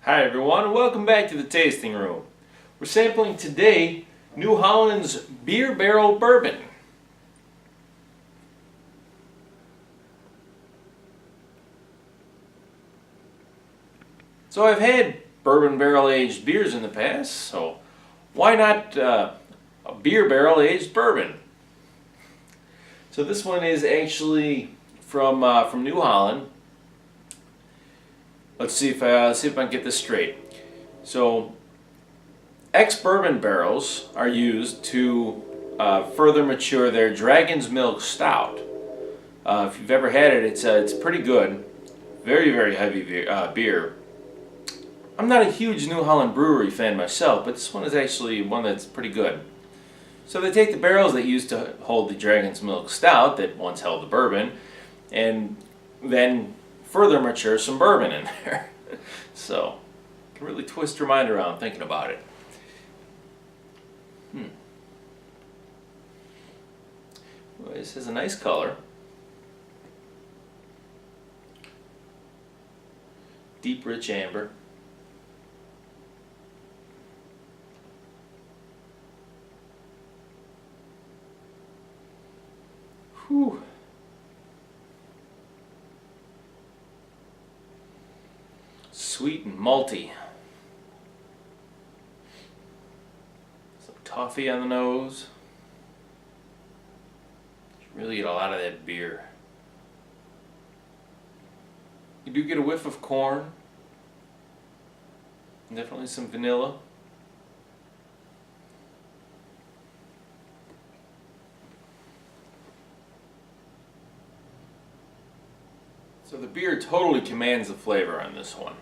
Hi everyone, and welcome back to the tasting room. We're sampling today New Holland's Beer Barrel Bourbon. So I've had bourbon barrel aged beers in the past, so why not a beer barrel aged bourbon? So this one is actually from New Holland. Let's see if I can get this straight. So, ex-bourbon barrels are used to further mature their Dragon's Milk Stout. If you've ever had it, it's pretty good. Very, very heavy beer. I'm not a huge New Holland brewery fan myself, but this one is actually one that's pretty good. So they take the barrels that used to hold the Dragon's Milk Stout that once held the bourbon, and then further mature some bourbon in there. So, you can really twist your mind around thinking about it. Well, this has a nice color. Deep, rich amber. Whew. Sweet and malty. Some toffee on the nose. You really get a lot of that beer. You do get a whiff of corn. Definitely some vanilla. So the beer totally commands the flavor on this one.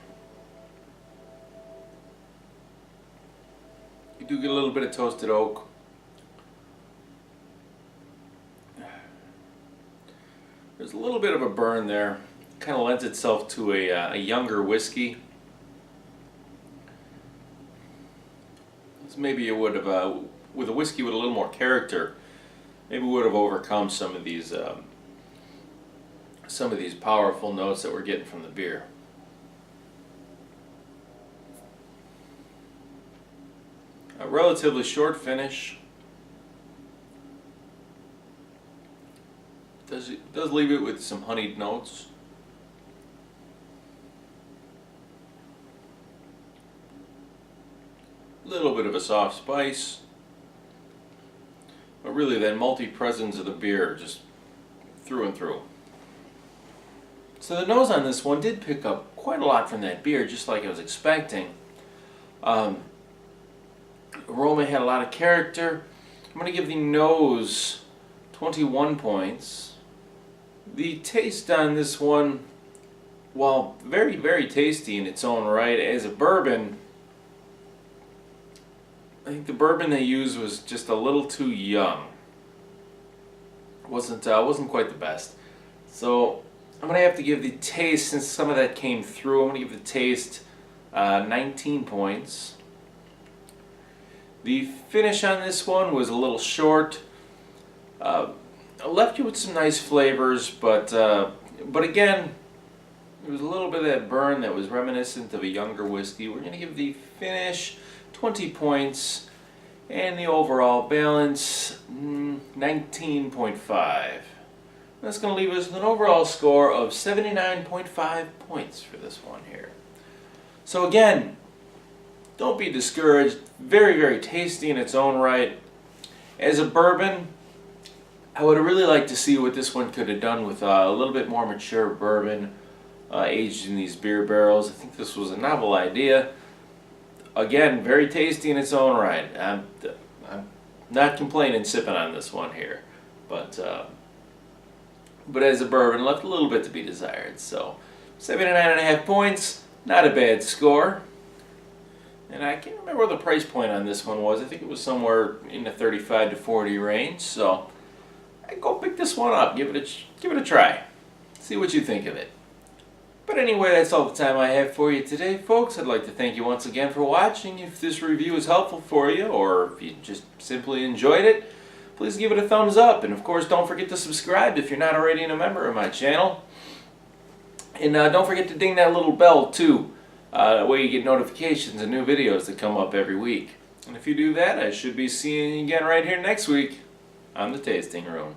You do get a little bit of toasted oak. There's a little bit of a burn there. Kind of lends itself to a younger whiskey. Maybe it would have, with a whiskey with a little more character, maybe would have overcome some of these powerful notes that we're getting from the beer. A relatively short finish. Does leave it with some honeyed notes. A little bit of a soft spice. But really that malty presence of the beer just through and through. So the nose on this one did pick up quite a lot from that beer, just like I was expecting. Aroma had a lot of character. I'm going to give the nose 21 points. The taste on this one, while very, very tasty in its own right, as a bourbon, I think the bourbon they used was just a little too young. Wasn't quite the best. So I'm going to have to give the taste, since some of that came through, I'm going to give the taste 19 points. The finish on this one was a little short. Left you with some nice flavors, but again, there was a little bit of that burn that was reminiscent of a younger whiskey. We're going to give the finish 20 points, and the overall balance 19.5. That's going to leave us with an overall score of 79.5 points for this one here. So again, don't be discouraged. Very, very tasty in its own right. As a bourbon, I would really like to see what this one could have done with a little bit more mature bourbon aged in these beer barrels. I think this was a novel idea. Again, very tasty in its own right. I'm not complaining sipping on this one here, but as a bourbon, left a little bit to be desired. So 79.5 points, not a bad score. And I can't remember what the price point on this one was. I think it was somewhere in the 35 to 40 range. So I'd go pick this one up, give it a try, see what you think of it. But anyway, that's all the time I have for you today, folks. I'd like to thank you once again for watching. If this review is helpful for you, or if you just simply enjoyed it, please give it a thumbs up. And of course, don't forget to subscribe if you're not already a member of my channel. And don't forget to ding that little bell too. That way you get notifications of new videos that come up every week. And if you do that, I should be seeing you again right here next week on the Tasting Room.